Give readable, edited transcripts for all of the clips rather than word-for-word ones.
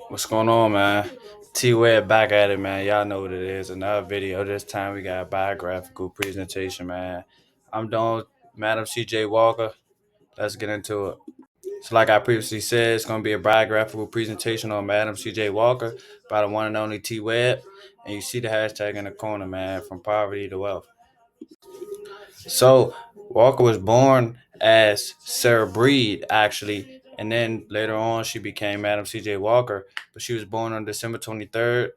What's going on, man? Tweb back at it, man. Y'all know what it is. Another video. This time we got a biographical presentation, man. I'm doing Madam C.J. Walker. Let's get into it. So, like I previously said, it's going to be a biographical presentation on Madam C.J. Walker by the one and only T Webb. And you see the hashtag in the corner, man, from poverty to wealth. So Walker was born as Sarah Breed, actually, and then later on she became Madam C.J. Walker. But she was born on December 23rd,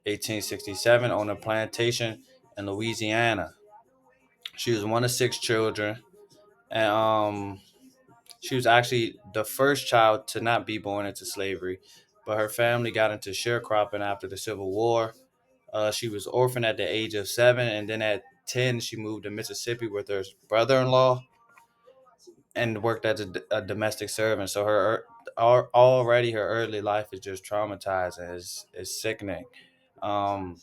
1867, on a plantation in Louisiana. She was one of six children, and she was actually the first child to not be born into slavery. But her family got into sharecropping after the Civil War. She was orphaned at the age of 7, and then at 10, she moved to Mississippi with her brother-in-law and worked as a domestic servant. So already her early life is just traumatizing. It's sickening. Um,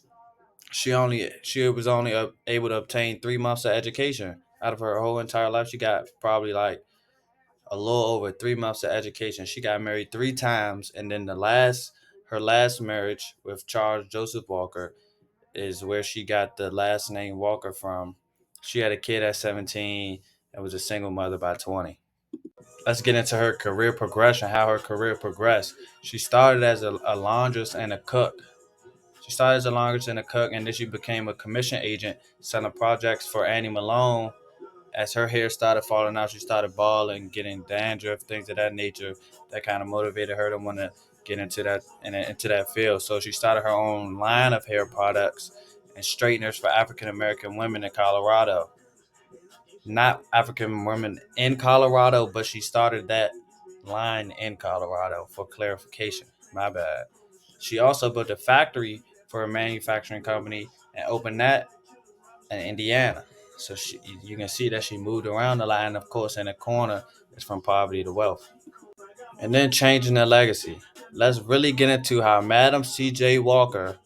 she was only able to obtain 3 months of education out of her whole entire life. She got probably like a little over 3 months of education. She got married 3 times, and then her last marriage with Charles Joseph Walker is where she got the last name Walker from. She had a kid at 17 and was a single mother by 20. Let's get into her career progression, how her career progressed. She started as a laundress and a cook. She started as a laundress and a cook, and then she became a commission agent selling projects for Annie Malone. As her hair started falling out, she started balding, getting dandruff, things of that nature. That kind of motivated her to want to get into that field. So she started her own line of hair products and straighteners for African American women in Colorado. Not African women in Colorado, but she started that line in Colorado for clarification. My bad. She also built a factory for a manufacturing company and opened that in Indiana. So you can see that she moved around a lot, and of course, in the corner is from poverty to wealth. And then changing the legacy. Let's really get into how Madam C.J. Walker,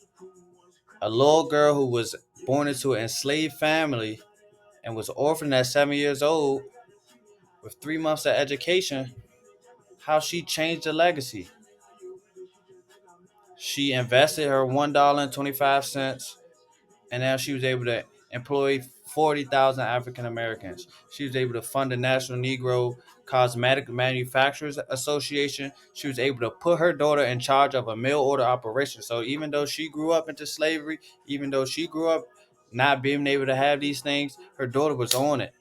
a little girl who was born into an enslaved family and was orphaned at 7 years old with 3 months of education, how she changed the legacy. She invested her $1.25, and now she was able to employ 40,000 African Americans. She was able to fund the National Negro Cosmetic Manufacturers Association. She was able to put her daughter in charge of a mail order operation. So even though she grew up into slavery, even though she grew up not being able to have these things, her daughter was on it.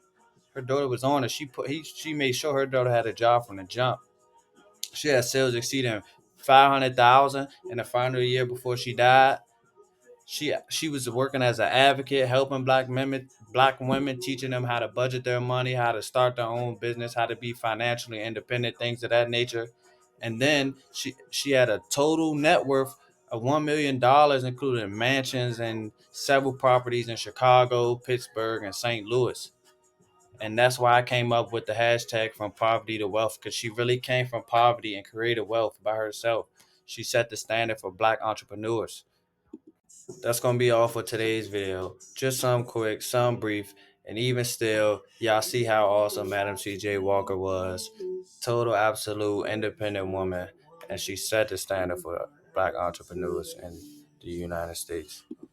Her daughter was on it. She made sure her daughter had a job from the jump. She had sales exceeding 500,000 in the final year before she died. She was working as an advocate, helping black women, teaching them how to budget their money, how to start their own business, how to be financially independent, things of that nature. And then she had a total net worth of $1 million, including mansions and several properties in Chicago, Pittsburgh, and St. Louis. And that's why I came up with the hashtag from poverty to wealth, because she really came from poverty and created wealth by herself. She set the standard for black entrepreneurs. That's gonna be all for today's video. Just some quick, some brief, and even still, y'all see how awesome Madam C.J. Walker was. Total, absolute, independent woman, and she set the standard for black entrepreneurs in the United States.